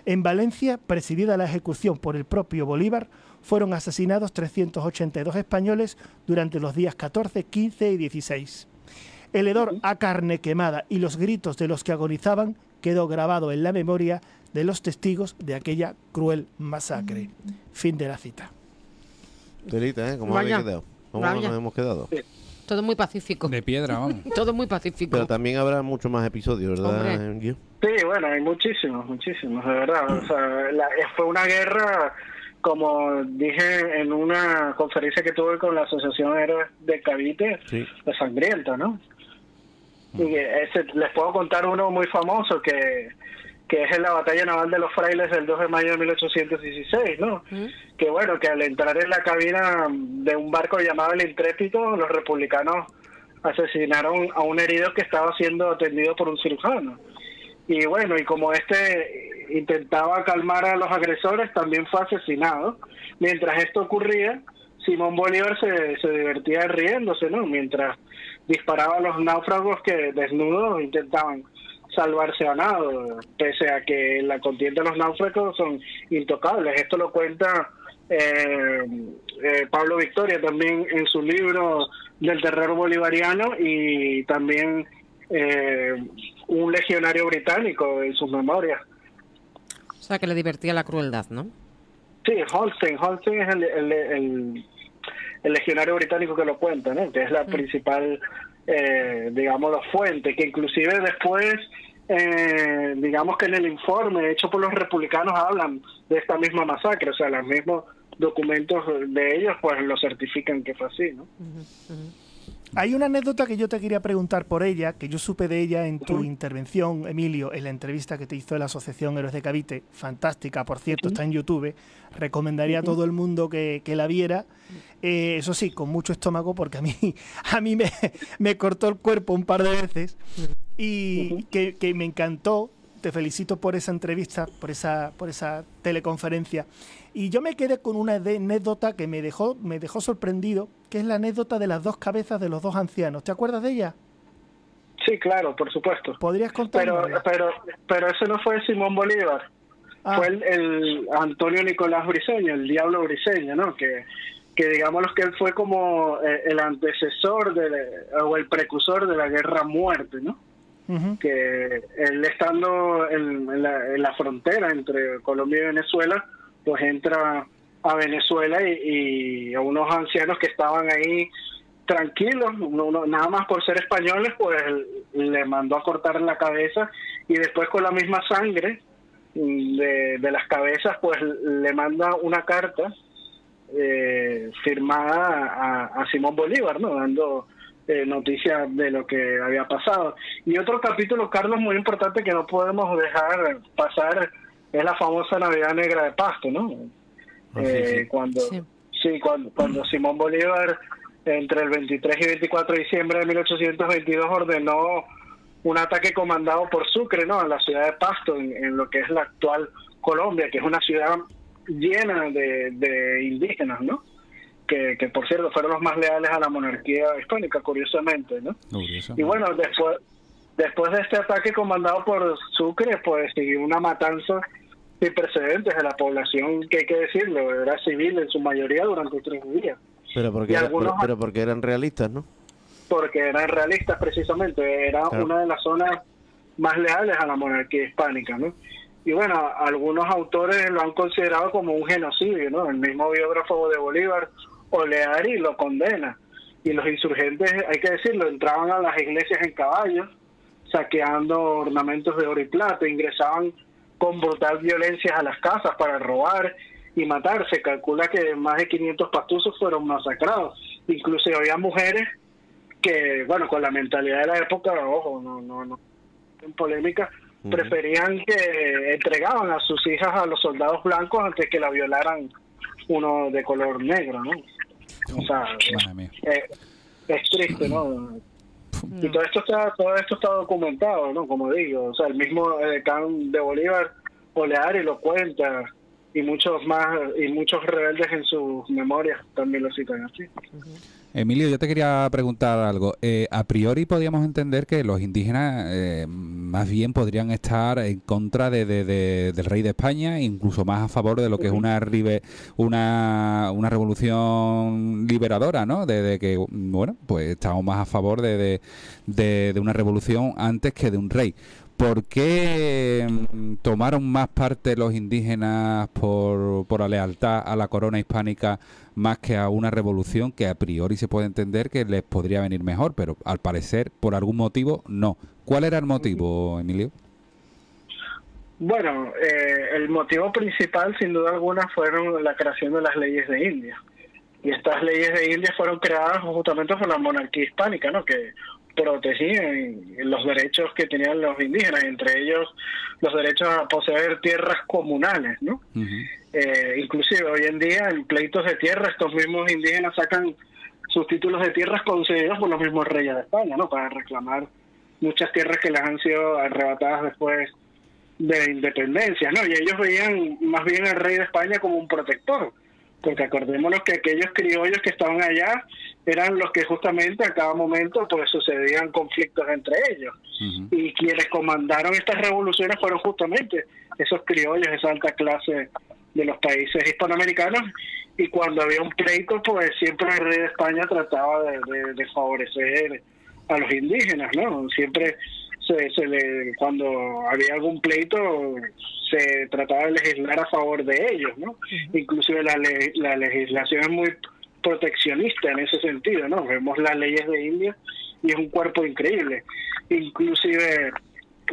En Valencia, presidida la ejecución por el propio Bolívar, fueron asesinados 382 españoles durante los días 14, 15 y 16. El hedor a carne quemada y los gritos de los que agonizaban quedó grabado en la memoria de los testigos de aquella cruel masacre. Fin de la cita. Delita, ¿eh? ¿Cómo habéis quedado? ¿Cómo nos hemos quedado? Todo muy pacífico. De piedra, vamos. Todo muy pacífico. Pero también habrá muchos más episodios, ¿verdad, Gio? Sí, bueno, hay muchísimos, de verdad. O sea, fue una guerra, como dije en una conferencia que tuve con la Asociación Héroes de Cavite, sí, de sangrienta, ¿no? Y les puedo contar uno muy famoso que es en la batalla naval de los Frailes del 2 de mayo de 1816, ¿no? Que bueno, que al entrar en la cabina de un barco llamado el Intrépido, los republicanos asesinaron a un herido que estaba siendo atendido por un cirujano. Y bueno, y como intentaba calmar a los agresores, también fue asesinado. Mientras esto ocurría, Simón Bolívar se divertía riéndose, ¿no? Mientras disparaba a los náufragos que desnudos intentaban salvarse a nado, pese a que la contienda de los náufragos son intocables. Esto lo cuenta Pablo Victoria también en su libro del terror bolivariano, y también un legionario británico en sus memorias. O sea, que le divertía la crueldad, ¿no? Sí, Holstein es el legionario británico que lo cuenta, ¿no? Que es la principal, digamos, fuente, que inclusive después, digamos que en el informe hecho por los republicanos hablan de esta misma masacre, o sea, los mismos documentos de ellos pues lo certifican que fue así, ¿no? Hay una anécdota que yo te quería preguntar por ella, que yo supe de ella en tu intervención, Emilio, en la entrevista que te hizo la Asociación Héroes de Cavite, fantástica, por cierto, está en YouTube, recomendaría a todo el mundo que la viera, eso sí, con mucho estómago, porque a mí me cortó el cuerpo un par de veces, y que me encantó. Te felicito por esa entrevista, por esa teleconferencia. Y yo me quedé con una anécdota que me dejó sorprendido, que es la anécdota de las dos cabezas de los dos ancianos. ¿Te acuerdas de ella? Sí, claro, por supuesto. ¿Podrías contarme? Pero ese no fue Simón Bolívar. Fue el Antonio Nicolás Briceño, el Diablo Briceño, ¿no? Que digamos que él fue como el antecesor o el precursor de la guerra a muerte, ¿no? Que él, estando en la frontera entre Colombia y Venezuela, pues entra a Venezuela y a unos ancianos que estaban ahí tranquilos, nada más por ser españoles, pues le mandó a cortar la cabeza, y después con la misma sangre de las cabezas, pues le manda una carta firmada a Simón Bolívar, ¿no? Dando noticias de lo que había pasado. Y otro capítulo, Carlos, muy importante que no podemos dejar pasar, es la famosa Navidad Negra de Pasto, ¿no? Cuando Simón Bolívar, entre el 23 y 24 de diciembre de 1822, ordenó un ataque comandado por Sucre, ¿no? A la ciudad de Pasto, en lo que es la actual Colombia, que es una ciudad llena de indígenas, ¿no? Que por cierto fueron los más leales a la monarquía hispánica, curiosamente, ¿no? Y bueno, después de este ataque comandado por Sucre, pues siguió una matanza sin precedentes de la población, que hay que decirlo, era civil en su mayoría durante 3 días. Pero porque eran realistas, ¿no? Porque eran realistas, precisamente, era una de las zonas más leales a la monarquía hispánica, ¿no? Y bueno, algunos autores lo han considerado como un genocidio, ¿no? El mismo biógrafo de Bolívar, Oleari, lo condena. Y los insurgentes, hay que decirlo, entraban a las iglesias en caballos, saqueando ornamentos de oro y plata, ingresaban con brutal violencia a las casas para robar y matar. Se calcula que más de 500 pastusos fueron masacrados. Incluso había mujeres que, bueno, con la mentalidad de la época, ojo, no en polémica, preferían que entregaban a sus hijas a los soldados blancos antes que la violaran uno de color negro, ¿no? O sea, es triste, ¿no? Y todo esto está documentado, ¿no? Como digo, o sea, el mismo edecán de Bolívar, Oleari, lo cuenta, y muchos rebeldes en sus memorias también lo citan así. Emilio, yo te quería preguntar algo. A priori podríamos entender que los indígenas más bien podrían estar en contra del rey de España, incluso más a favor de lo que es una revolución liberadora, ¿no? De que, bueno, pues estamos más a favor de una revolución antes que de un rey. ¿Por qué tomaron más parte los indígenas por la lealtad a la corona hispánica más que a una revolución que a priori se puede entender que les podría venir mejor, pero al parecer por algún motivo no? ¿Cuál era el motivo, Emilio? Bueno, el motivo principal sin duda alguna fueron la creación de las leyes de India. Y estas leyes de India fueron creadas justamente por la monarquía hispánica, ¿no? Que protegían los derechos que tenían los indígenas, entre ellos los derechos a poseer tierras comunales, ¿no? Inclusive hoy en día en pleitos de tierra estos mismos indígenas sacan sus títulos de tierras concedidos por los mismos reyes de España, ¿no? Para reclamar muchas tierras que les han sido arrebatadas después de la independencia, ¿no? Y ellos veían más bien al rey de España como un protector, porque acordémonos que aquellos criollos que estaban allá eran los que justamente a cada momento pues sucedían conflictos entre ellos. Y quienes comandaron estas revoluciones fueron justamente esos criollos, esa alta clase de los países hispanoamericanos, y cuando había un pleito pues siempre el rey de España trataba de favorecer a los indígenas, ¿no? Siempre cuando había algún pleito se trataba de legislar a favor de ellos, ¿no? Inclusive la legislación es muy proteccionista en ese sentido, ¿no? Vemos las leyes de India y es un cuerpo increíble. Inclusive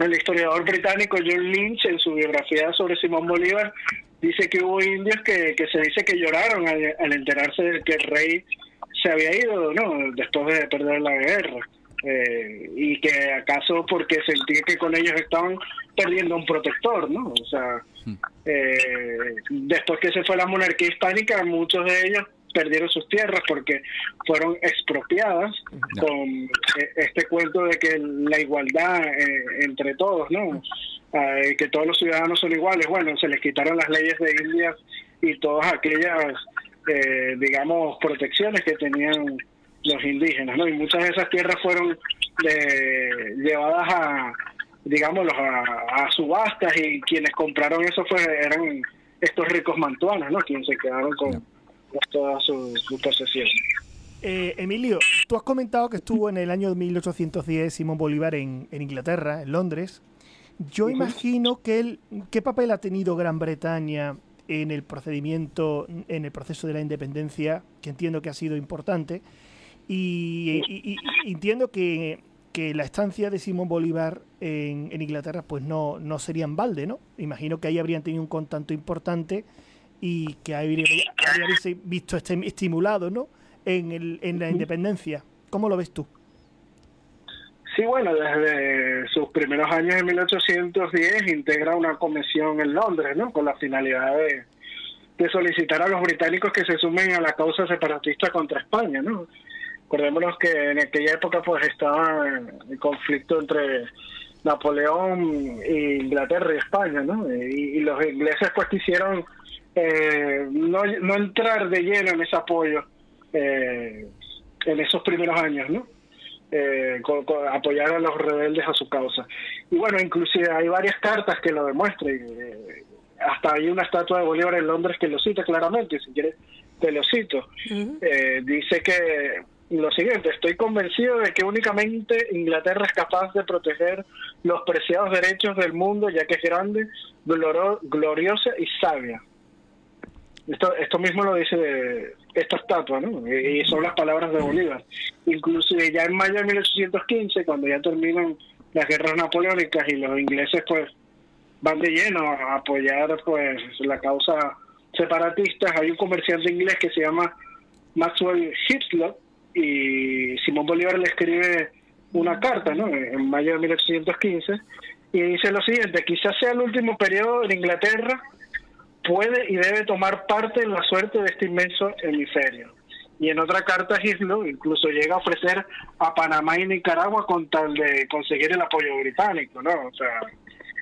el historiador británico John Lynch, en su biografía sobre Simón Bolívar, dice que hubo indios que se dice que lloraron al enterarse de que el rey se había ido, ¿no? Después de perder la guerra. Y que acaso porque sentía que con ellos estaban perdiendo un protector, ¿no? O sea, después que se fue la monarquía hispánica, muchos de ellos perdieron sus tierras porque fueron expropiadas con este cuento de que la igualdad entre todos, ¿no? Que todos los ciudadanos son iguales. Bueno, se les quitaron las leyes de India y todas aquellas, digamos, protecciones que tenían los indígenas, ¿no? Y muchas de esas tierras fueron llevadas a subastas, y quienes compraron eso eran estos ricos mantuanos, ¿no? Quienes se quedaron con toda su posesión. Emilio, tú has comentado que estuvo en el año 1810 Simón Bolívar en Inglaterra, en Londres. Yo imagino que ¿qué papel ha tenido Gran Bretaña en el proceso de la independencia, que entiendo que ha sido importante? Y entiendo que la estancia de Simón Bolívar en Inglaterra pues no sería en balde, ¿no? Imagino que ahí habrían tenido un contacto importante y que habríais visto estimulado, ¿no? en la independencia. ¿Cómo lo ves tú? Sí, bueno, desde sus primeros años en 1810 integra una comisión en Londres, ¿no? Con la finalidad de solicitar a los británicos que se sumen a la causa separatista contra España, ¿no? Recordémonos que en aquella época pues estaba el conflicto entre Napoleón, Inglaterra y España, ¿no? Y los ingleses pues quisieron no entrar de lleno en ese apoyo en esos primeros años, ¿no? Apoyar a los rebeldes a su causa. Y bueno, inclusive hay varias cartas que lo demuestran. Hasta hay una estatua de Bolívar en Londres que lo cita claramente, si quieres te lo cito. Dice que lo siguiente: estoy convencido de que únicamente Inglaterra es capaz de proteger los preciados derechos del mundo, ya que es grande, gloriosa y sabia. Esto mismo lo dice esta estatua, ¿no? Y son las palabras de Bolívar. Incluso ya en mayo de 1815, cuando ya terminan las guerras napoleónicas, y los ingleses pues van de lleno a apoyar pues la causa separatista. Hay un comerciante inglés que se llama Maxwell Hislop, y Simón Bolívar le escribe una carta, ¿no?, en mayo de 1815, y dice lo siguiente: quizás sea el último periodo en Inglaterra, puede y debe tomar parte en la suerte de este inmenso hemisferio. Y en otra carta, Hislop incluso llega a ofrecer a Panamá y Nicaragua con tal de conseguir el apoyo británico, ¿no? O sea,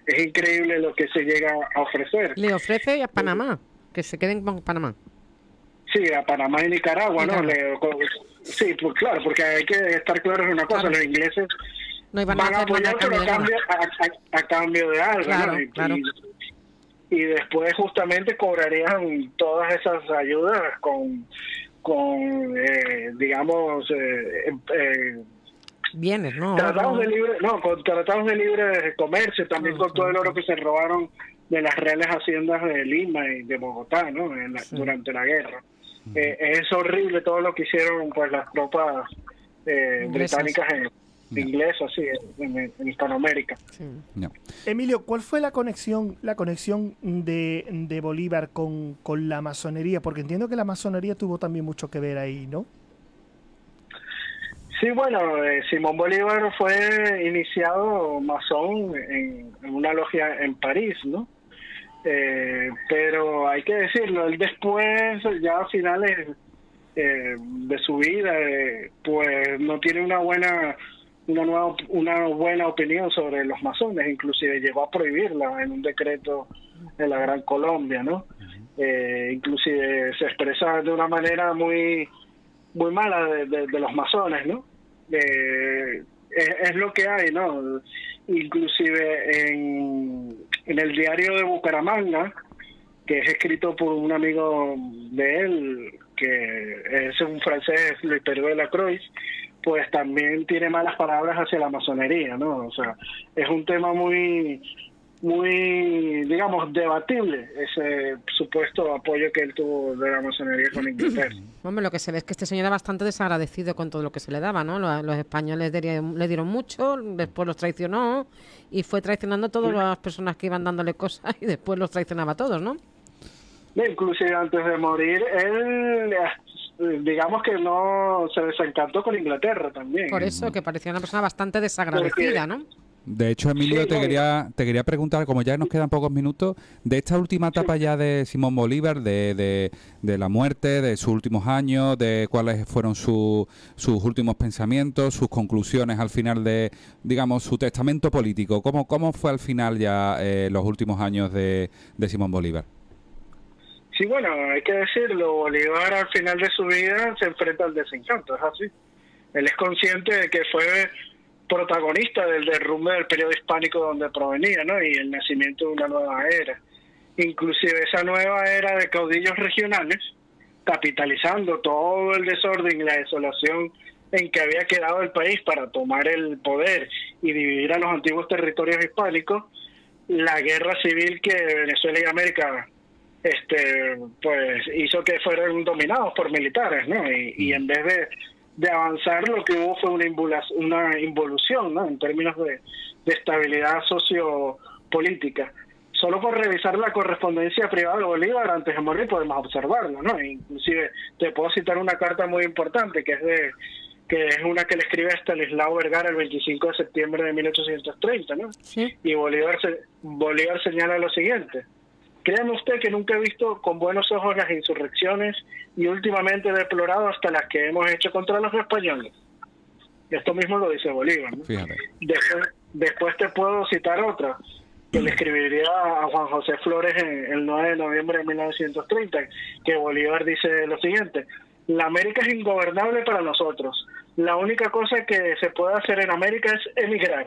es increíble lo que se llega a ofrecer. Le ofrece a Panamá, que se queden con Panamá. Sí, a Panamá y Nicaragua, ¿no? Sí, pues claro, porque hay que estar claros en una cosa: los ingleses no van a apoyar, pero a cambio de algo, claro, ¿no? Claro. Y después justamente cobrarían todas esas ayudas con digamos, bienes, ¿no? Tratados de libre, con tratados de libre comercio, también con todo el oro que se robaron de las reales haciendas de Lima y de Bogotá, ¿no? Durante la guerra. Es horrible todo lo que hicieron pues las tropas británicas inglesas, sí, en Hispanoamérica. Sí. No. Emilio, ¿cuál fue la conexión de Bolívar con la masonería? Porque entiendo que la masonería tuvo también mucho que ver ahí, ¿no? Sí, bueno, Simón Bolívar fue iniciado masón en una logia en París, ¿no? Pero hay que decirlo, él después, ya a finales de su vida, pues no tiene una buena opinión sobre los masones. Inclusive llegó a prohibirla en un decreto de la Gran Colombia, ¿no? Inclusive se expresa de una manera muy mala de los masones, ¿no? Es lo que hay, ¿no? Inclusive en el diario de Bucaramanga, que es escrito por un amigo de él, que es un francés, Luis Pedro de la Croix, pues también tiene malas palabras hacia la masonería, ¿no? O sea, es un tema muy, digamos, debatible, ese supuesto apoyo que él tuvo de la masonería con Inglaterra. Hombre, lo que se ve es que este señor era bastante desagradecido con todo lo que se le daba, ¿no? Los españoles le dieron mucho, después los traicionó y fue traicionando a todas las personas que iban dándole cosas y después los traicionaba a todos, ¿no? Inclusive antes de morir, él, digamos que no se desencantó con Inglaterra también. Por eso, que parecía una persona bastante desagradecida, ¿no? De hecho, Emilio, sí, te quería preguntar, como ya nos quedan pocos minutos, de esta última etapa ya de Simón Bolívar, de la muerte, de sus últimos años, de cuáles fueron sus últimos pensamientos, sus conclusiones al final de, digamos, su testamento político. ¿Cómo fue al final ya los últimos años de Simón Bolívar? Sí, bueno, hay que decirlo, Bolívar al final de su vida se enfrenta al desencanto, es así. Él es consciente de que fue protagonista del derrumbe del periodo hispánico donde provenía, ¿no? Y el nacimiento de una nueva era. Inclusive esa nueva era de caudillos regionales, capitalizando todo el desorden y la desolación en que había quedado el país para tomar el poder y dividir a los antiguos territorios hispánicos, la guerra civil que Venezuela y América pues hizo que fueran dominados por militares, ¿no? Y en vez de avanzar, lo que hubo fue una involución, ¿no? En términos de estabilidad sociopolítica. Solo por revisar la correspondencia privada de Bolívar antes de morir podemos observarlo, ¿no? Inclusive te puedo citar una carta muy importante que es una que le escribe a Estanislao Vergara el 25 de septiembre de 1830, ¿no? Sí. Y Bolívar señala lo siguiente: créame usted que nunca he visto con buenos ojos las insurrecciones y últimamente he deplorado hasta las que hemos hecho contra los españoles. Esto mismo lo dice Bolívar, ¿no? Fíjate. Después te puedo citar otra que le escribiría a Juan José Flores el 9 de noviembre de 1930, que Bolívar dice lo siguiente: la América es ingobernable para nosotros. La única cosa que se puede hacer en América es emigrar.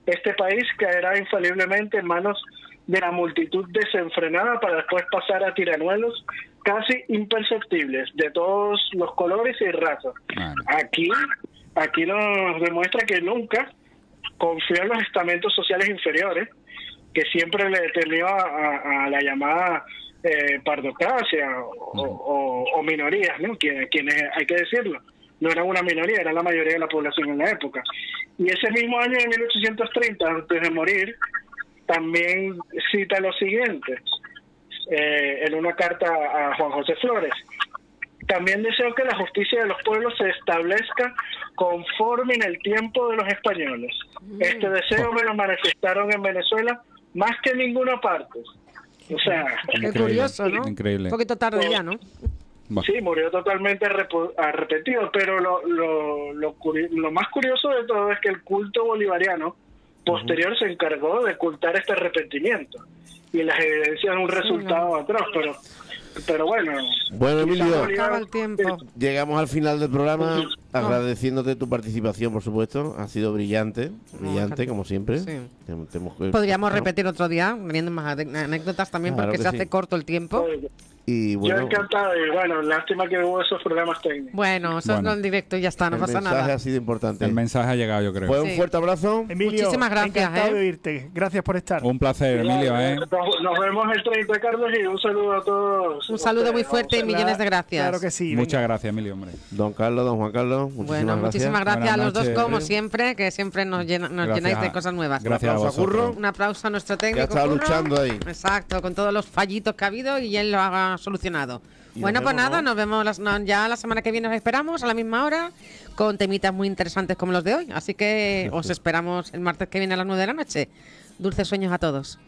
Este país caerá infaliblemente en manos de la multitud desenfrenada para después pasar a tiranuelos casi imperceptibles de todos los colores y razas. Aquí nos demuestra que nunca confió en los estamentos sociales inferiores, que siempre le temió a la llamada pardocracia o minorías, ¿no? Quienes, hay que decirlo, no eran una minoría, era la mayoría de la población en la época. Y ese mismo año, en 1830, antes de morir, también cita lo siguiente, en una carta a Juan José Flores: también deseo que la justicia de los pueblos se establezca conforme en el tiempo de los españoles. Este deseo me lo manifestaron en Venezuela más que en ninguna parte. O sea, qué curioso, ¿no? Increíble. Un poquito tarde ya, ¿no? Sí, murió totalmente arrepentido, pero lo más curioso de todo es que el culto bolivariano posterior se encargó de ocultar este arrepentimiento, y las evidencias de un resultado atroz, pero bueno. Bueno, Emilio, acaba el tiempo. Llegamos al final del programa, agradeciéndote tu participación, por supuesto. Ha sido brillante, como siempre. Sí. Podríamos repetir otro día, teniendo más anécdotas también, Claro porque que se sí. hace corto el tiempo. Y bueno, Yo encantado, y bueno, lástima que hubo esos problemas técnicos. Bueno, eso es en directo y ya está, no pasa nada. El mensaje ha sido importante. El mensaje ha llegado, yo creo. Pues un fuerte abrazo. Emilio, muchísimas gracias. Encantado de oírte. Gracias por estar. Un placer, Emilio. Nos vemos el 30, Carlos, y un saludo a todos. Un saludo muy fuerte y millones de gracias. Claro que sí. Muchas gracias, Emilio, hombre. Don Carlos, don Juan Carlos, muchísimas gracias a los dos, como siempre, que siempre nos llenáis de cosas nuevas. Gracias a vosotros. Un aplauso a nuestro técnico. Que ha estado luchando ahí. Exacto, con todos los fallitos que ha habido, y él lo ha solucionado. Bueno, pues nada, nos vemos ya la semana que viene, os esperamos a la misma hora, con temitas muy interesantes como los de hoy. Así que os esperamos el martes que viene a las 9 de la noche. Dulces sueños a todos.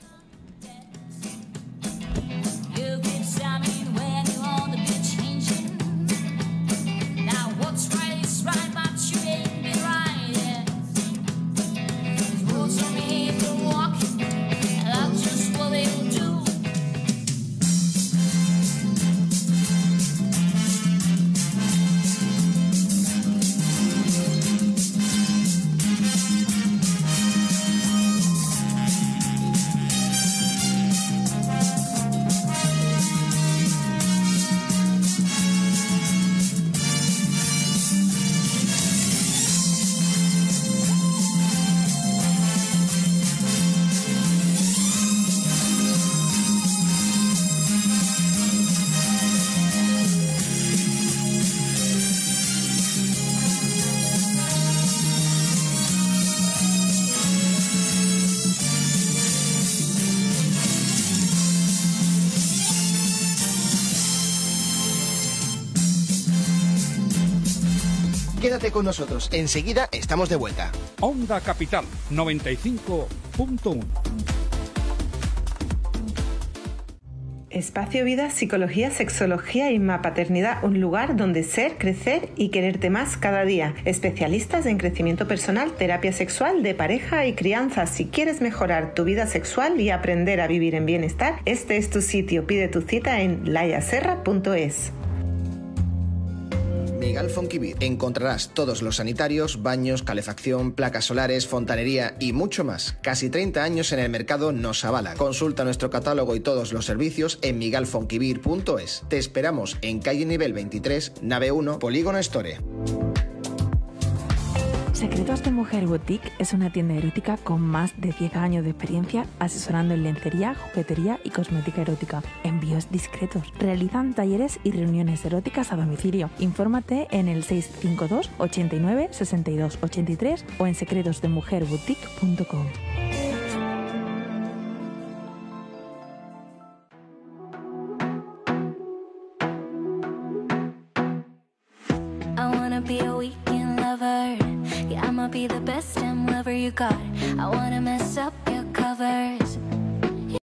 Quédate con nosotros, enseguida estamos de vuelta. Onda Capital 95.1. Espacio Vida, Psicología, Sexología y Mapaternidad, un lugar donde ser, crecer y quererte más cada día. Especialistas en crecimiento personal, terapia sexual, de pareja y crianza. Si quieres mejorar tu vida sexual y aprender a vivir en bienestar, este es tu sitio. Pide tu cita en layaserra.es. Miguel Fonkibir. Encontrarás todos los sanitarios, baños, calefacción, placas solares, fontanería y mucho más. Casi 30 años en el mercado nos avala. Consulta nuestro catálogo y todos los servicios en miguelfonkibir.es. Te esperamos en calle nivel 23, nave 1, Polígono Store. Secretos de Mujer Boutique es una tienda erótica con más de 10 años de experiencia asesorando en lencería, juguetería y cosmética erótica. Envíos discretos. Realizan talleres y reuniones eróticas a domicilio. Infórmate en el 652 89 62 83 o en secretosdemujerboutique.com. I'ma be the best damn lover you got. I wanna mess up your covers.